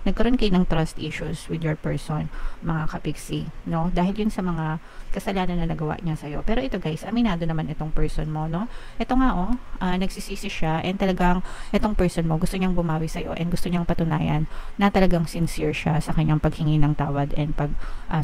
nagkaroon kayo ng trust issues with your person, mga kapiksi, no? Dahil yun sa mga kasalanan na nagawa niya sa'yo. Pero ito guys, aminado naman itong person mo, no? Ito nga nagsisisi siya, and talagang itong person mo gusto niyang bumawi sa'yo, and gusto niyang patunayan na talagang sincere siya sa kanyang paghingi ng tawad and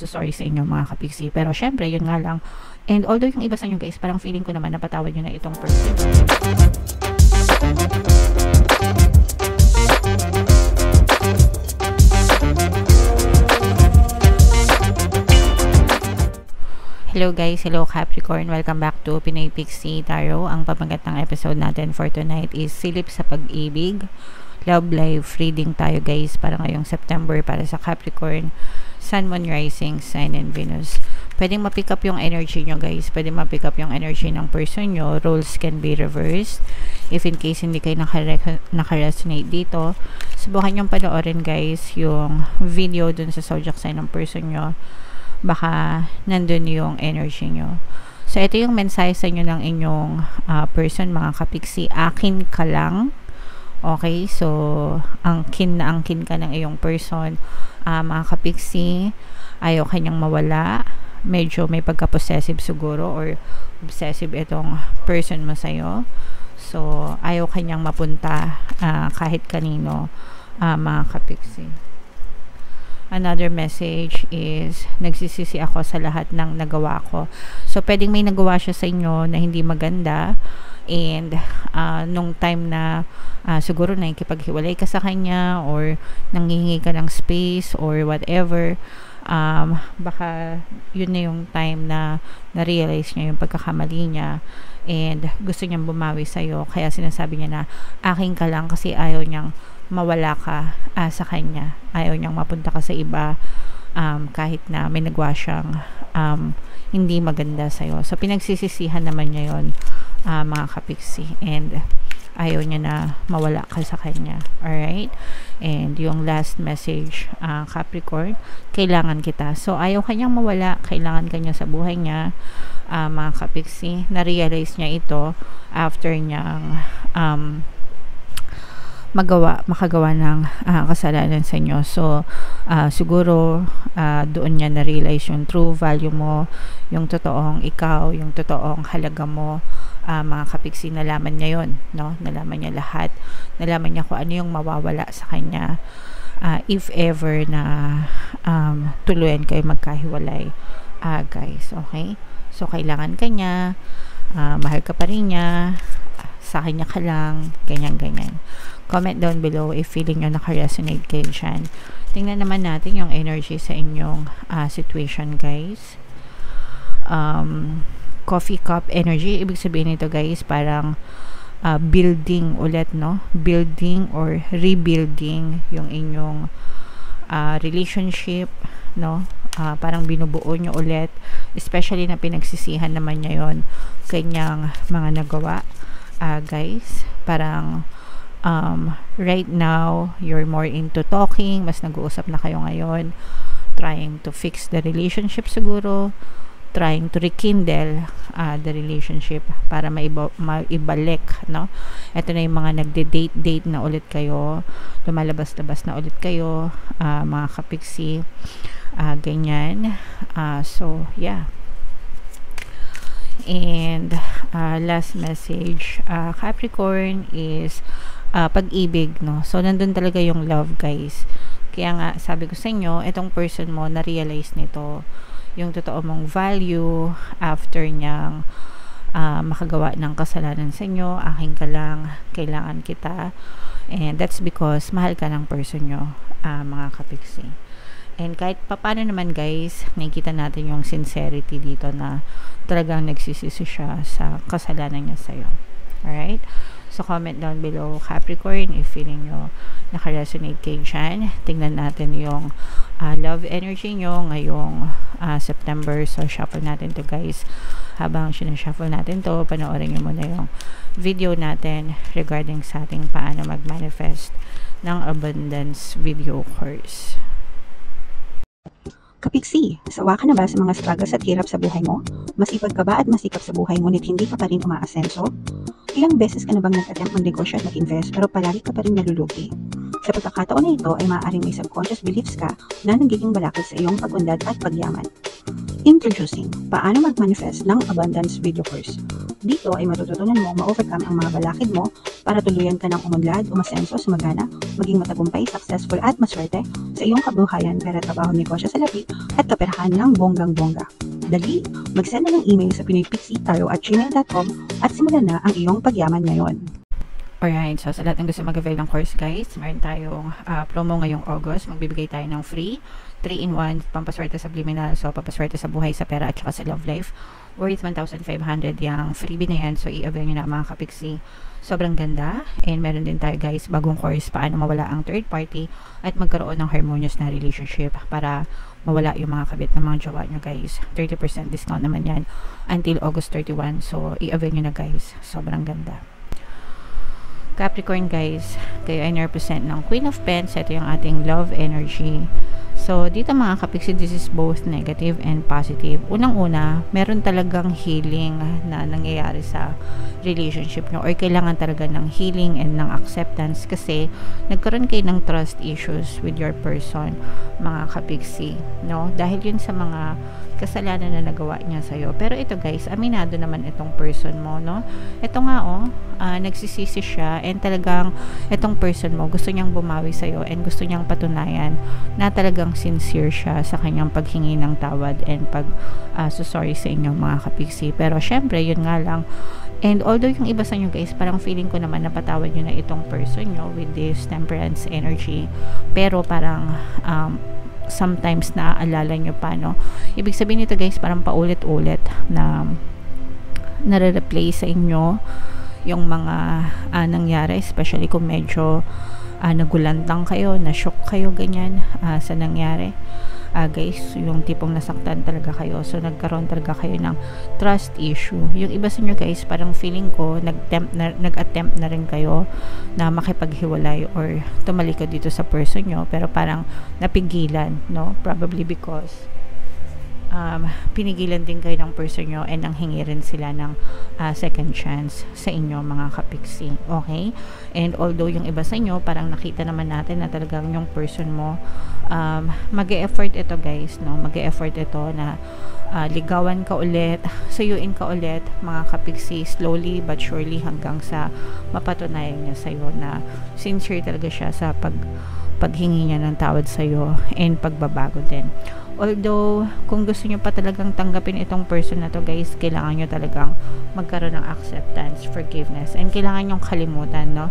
sorry sa inyo, mga kapiksi. Pero syempre, yun nga lang, and although yung iba sa inyo guys, parang feeling ko naman napatawad nyo na itong person. Hello guys, hello Capricorn, welcome back to Pinoy Pixie Tarot. Ang pamagat ng episode natin for tonight is Silip sa Pag-ibig. Love life reading tayo guys para ngayong September para sa Capricorn, Sun, Moon, Rising, Sign, and Venus. Pwedeng ma-pick up yung energy nyo guys, pwedeng ma-pick up yung energy ng person nyo. Roles can be reversed. If in case hindi kayo naka-resonate dito, subukan nyo panoorin guys yung video dun sa zodiac sign ng person nyo. Baka nandun yung energy nyo. So ito yung mensahe sa inyo ng inyong person, mga kapiksi. Akin ka lang. Okay, so angkin na angkin ka ng iyong person, mga kapiksi. Ayaw kanyang mawala. Medyo may pagka-possessive siguro or obsessive itong person mo sa'yo. So ayaw kanyang mapunta kahit kanino, mga kapiksi. Another message is, nagsisisi ako sa lahat ng nagawa ko. So, pwedeng may nagawa siya sa inyo na hindi maganda, and nung time na siguro nakikipaghiwalay ka sa kanya or nanghihingi ka ng space or whatever, baka yun na yung time na na-realize niya yung pagkakamali niya and gusto niyang bumawi sa'yo. Kaya sinasabi niya na akin ka lang kasi ayaw niyang mawala ka sa kanya. Ayaw niyang mapunta ka sa iba kahit na may nagawa siyang hindi maganda sa'yo. So, pinagsisisihan naman niya yun, mga kapiksi. And ayaw niya na mawala ka sa kanya. Alright? And yung last message, Capricorn, kailangan kita. So, ayaw kanyang mawala. Kailangan kanya sa buhay niya, mga kapiksi. Na-realize niya ito after niyang makagawa ng kasalanan sa inyo. So, siguro doon niya na-realize yung true value mo, yung totoong ikaw, yung totoong halaga mo, mga kapiksi. Nalaman niya yun, no? Nalaman niya lahat. Nalaman niya kung ano yung mawawala sa kanya if ever na tuluyan kayo magkahiwalay, guys. Okay? So, kailangan ka niya, mahal ka pa rin niya, sa kanya ka lang, ganyan-ganyan. Comment down below if feeling nyo naka-resonate kayo dyan. Tingnan naman natin yung energy sa inyong situation, guys. Coffee cup energy. Ibig sabihin nito, guys, parang building ulit, no? Building or rebuilding yung inyong relationship, no? Parang binubuo nyo ulit. Especially na pinagsisihan naman niya yon kanyang mga nagawa, guys. Parang right now, you're more into talking, mas nag-uusap na kayo ngayon, trying to fix the relationship siguro, trying to rekindle the relationship para maibalik, no? Ito na yung mga nagde-date na ulit kayo, lumalabas-labas na ulit kayo, mga kapiksi, ganyan. So, yeah. And last message, Capricorn, is pag-ibig, no? So, nandun talaga yung love, guys. Kaya nga, sabi ko sa inyo, itong person mo, na-realize nito yung totoo mong value after niyang makagawa ng kasalanan sa inyo. Akin ka lang, kailangan kita. And that's because mahal ka ng person nyo, mga kapiksi. And kahit paano naman, guys, nakikita natin yung sincerity dito na talagang nagsisisi siya sa kasalanan niya sa'yo. Alright? So, comment down below, Capricorn, if feeling nyo naka-resonate kayo dyan. Tingnan natin yung love energy nyo ngayong September. So, shuffle natin to, guys. Habang sinashuffle natin to, panoorin nyo muna yung video natin regarding sa ating paano mag-manifest ng abundance video course. Kapiksi, sawa ka na ba sa mga struggles at hirap sa buhay mo? Masipag ka ba at masikap sa buhay ngunit hindi ka pa rin umaasenso? Ilang beses ka na bang nag-attempt mag-negosyo at mag-invest pero palagi ka pa rin nalulugi? Sa pagkakataon na ito ay maaaring may subconscious beliefs ka na nagiging balakid sa iyong pag-unlad at pagyaman. Introducing, paano mag-manifest ng abundance video course. Dito ay matututunan mo ma-overcome ang mga balakid mo para tuluyan ka ng umunlad, umasenso, sumagana, maging matagumpay, successful at maswerte sa iyong kabuhayan, pera, trabaho, negosyo, salapi at kaperahan ng bonggang-bongga. Dali, mag-send na ng email sa pinoypixietaro@gmail.com at simulan na ang iyong pagyaman ngayon. Alright, so sa lahat ng gusto mag-avail ng course guys, meron tayong promo ngayong August. Magbibigay tayo ng free 3-in-1 pampaswerte sa subliminal, so pampaswerte sa buhay, sa pera at saka sa love life. Worth 1,500 yung freebie na yan, so i-avail nyo na mga kapiksi. Sobrang ganda. And meron din tayo guys, bagong course, paano mawala ang third party at magkaroon ng harmonious na relationship para mawala yung mga kabit ng mga jowa nyo guys. 30% discount naman yan until August 31, so i-avail nyo na guys. Sobrang ganda. Capricorn guys, kayo ay represent ng Queen of Pentacles. Ito yung ating love energy. So, dito mga kapiksi, this is both negative and positive. Unang-una, meron talagang healing na nangyayari sa relationship nyo or kailangan talaga ng healing and ng acceptance kasi nagkaroon kayo ng trust issues with your person, mga kapiksi, no? Dahil yun sa mga kasalanan na nagawa niya sa'yo. Pero ito guys, aminado naman itong person mo, no? Ito nga nagsisisi siya and talagang itong person mo gusto niyang bumawi sa'yo and gusto niyang patunayan na talagang sincere siya sa kanyang paghingi ng tawad and sorry sa inyo mga kapiksi. Pero syempre, yun nga lang. And although yung iba sa inyo guys, parang feeling ko naman napatawad nyo na itong person nyo with this temperance energy. Pero parang sometimes naaalala nyo pa, no? Ibig sabihin nito guys, parang paulit-ulit na nare-replay sa inyo yung mga nangyari, especially kung medyo nagulantang kayo, na-shock kayo, ganyan sa nangyari. Guys, yung tipong nasaktan talaga kayo, so nagkaroon talaga kayo ng trust issue. Yung iba sa inyo guys, parang feeling ko nag-attempt na rin kayo na makipaghiwalay or tumalikod dito sa person nyo, pero parang napigilan, no? Probably because pinigilan din kayo ng person nyo and nanghingi rin sila ng second chance sa inyo mga kapiksi, okay? And although yung iba sa inyo parang nakita naman natin na talagang yung person mo mag-e-effort ito guys, no? Mag-e-effort ito na ligawan ka ulit, suyuin ka ulit mga kapiksi, slowly but surely hanggang sa mapatunayan niya sa'yo na sincere talaga siya sa paghingi niya ng tawad sa'yo and pagbabago din. Although, kung gusto nyo pa talagang tanggapin itong person na to guys, kailangan nyo talagang magkaroon ng acceptance, forgiveness, and kailangan nyo kalimutan, no?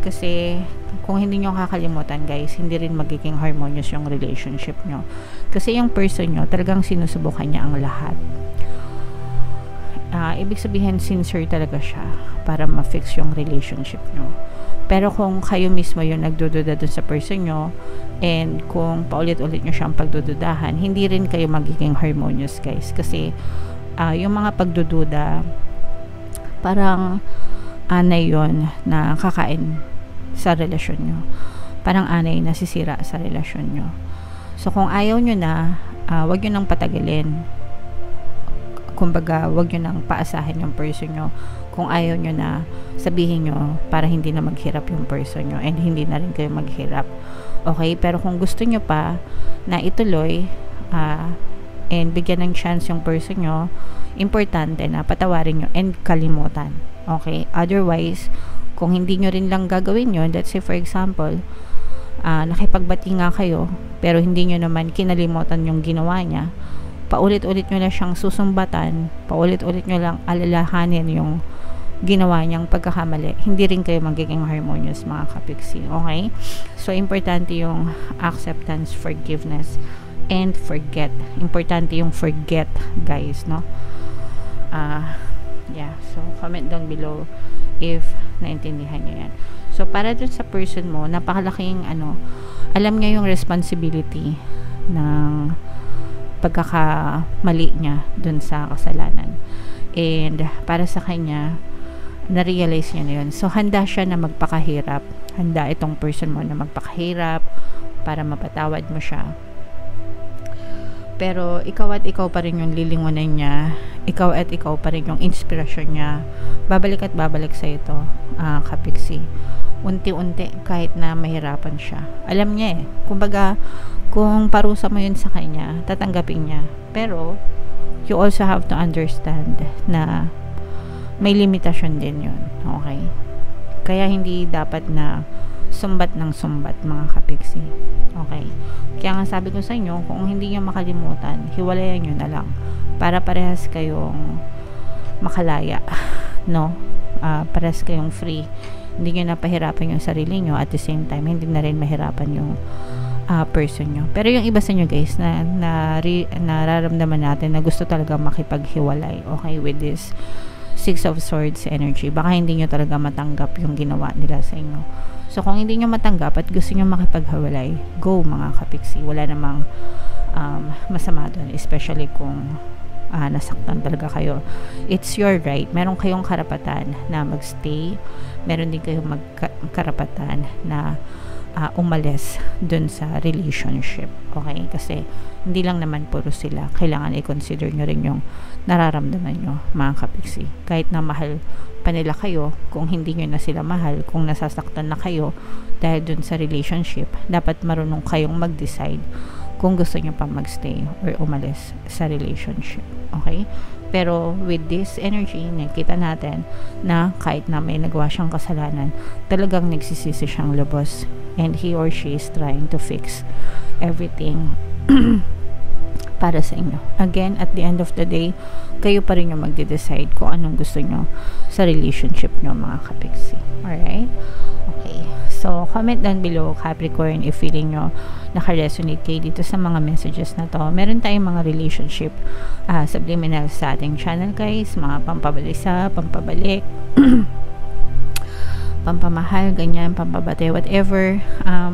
Kasi, kung hindi nyo kakalimutan guys, hindi rin magiging harmonious yung relationship nyo. Kasi yung person nyo, talagang sinusubukan niya ang lahat. Ibig sabihin, sincere talaga siya para ma-fix yung relationship nyo. Pero kung kayo mismo yung nagdududa dun sa person nyo, and kung paulit-ulit nyo siyang pagdududahan, hindi rin kayo magiging harmonious guys. Kasi yung mga pagdududa, parang anay yon na kakain sa relasyon nyo. Parang anay na sisira sa relasyon nyo. So kung ayaw nyo na, wag nyo nang patagalin. Kumbaga, wag nyo nang paasahin yung person nyo. Kung ayaw nyo na, sabihin nyo para hindi na maghirap yung person nyo and hindi na rin kayo maghirap. Okay? Pero kung gusto nyo pa na ituloy and bigyan ng chance yung person nyo, importante na patawarin nyo and kalimutan. Okay? Otherwise, kung hindi nyo rin lang gagawin yun, let's say for example, nakipagbati nga kayo pero hindi nyo naman kinalimutan yung ginawa niya, paulit-ulit nyo lang siyang susumbatan, paulit-ulit nyo lang alalahanin yung ginawa niyang pagkakamali, hindi rin kayo magiging harmonious mga kapiksi, okay? So, importante yung acceptance, forgiveness, and forget. Importante yung forget, guys, no? Yeah, so, comment down below if naintindihan nyo yan. So, para dun sa person mo, napakalaking, alam niya yung responsibility ng pagkakamali niya dun sa kasalanan. And, para sa kanya, na-realize niya na yun. So, handa siya na magpakahirap. Handa itong person mo na magpakahirap para mapatawad mo siya. Pero, ikaw at ikaw pa rin yung lilingunan niya. Ikaw at ikaw pa rin yung inspirasyon niya. Babalik at babalik sa ito, kapiksi. unti-unti kahit na mahirapan siya. Alam niya kumbaga kung parusa mo yun sa kanya, tatanggapin niya. Pero you also have to understand na may limitasyon din yun. Okay? Kaya hindi dapat na sumbat ng sumbat, mga kapiksi. Okay? Kaya nga sabi ko sa inyo, kung hindi nyo makalimutan, hiwalayan nyo na lang para parehas kayong makalaya. No? Parehas kayong free. Hindi nyo napahirapan yung sarili nyo, at the same time, hindi na rin mahirapan yung person nyo. Pero yung iba sa nyo guys, nararamdaman natin na gusto talaga makipaghiwalay, okay, with this Six of Swords energy. Baka hindi nyo talaga matanggap yung ginawa nila sa inyo. So, kung hindi nyo matanggap at gusto nyo makipaghiwalay, go mga kapiksi. Wala namang masama doon, especially kung nasaktan talaga kayo. It's your right. Meron kayong karapatan na magstay. Meron din kayong karapatan na umalis dun sa relationship. Okay? Kasi hindi lang naman puro sila. Kailangan i-consider nyo rin yung nararamdaman nyo, mga kapiksi. Kahit na mahal pa nila kayo, kung hindi nyo na sila mahal, kung nasasaktan na kayo dahil dun sa relationship, dapat marunong kayong mag-decide kung gusto nyo pa magstay or umalis sa relationship. Okay? Pero with this energy, nakita natin na kahit na may nagawa siyang kasalanan, talagang nagsisisi siyang lubos, and he or she is trying to fix everything para sa inyo. Again, at the end of the day, kayo pa rin yung magde-decide kung anong gusto nyo sa relationship nyo, mga kapiksi. Alright? Okay. So, comment down below, Capricorn, if feeling nyo naka-resonate kayo dito sa mga messages na to. Meron tayong mga relationship subliminal sa ating channel, guys. Mga pampabalisa, pampabalik, pampamahal, ganyan, pampabate, whatever.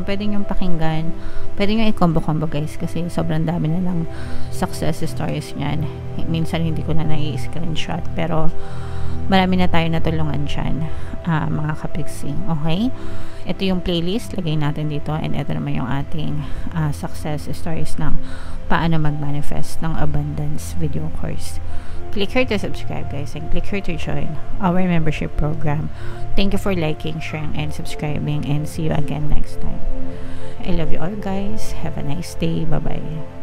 Pwede nyo pakinggan. Pwede nyo i-combo-combo, guys, kasi sobrang dami na lang success stories nyan. Minsan hindi ko na nai-screenshot, pero marami na tayo natulungan dyan, mga kapiksi. Okay? Ito yung playlist, lagay natin dito, and ito naman yung ating success stories ng paano mag-manifest ng abundance video course. Click here to subscribe, guys, and click here to join our membership program. Thank you for liking, sharing, and subscribing, and see you again next time. I love you all, guys. Have a nice day. Bye-bye.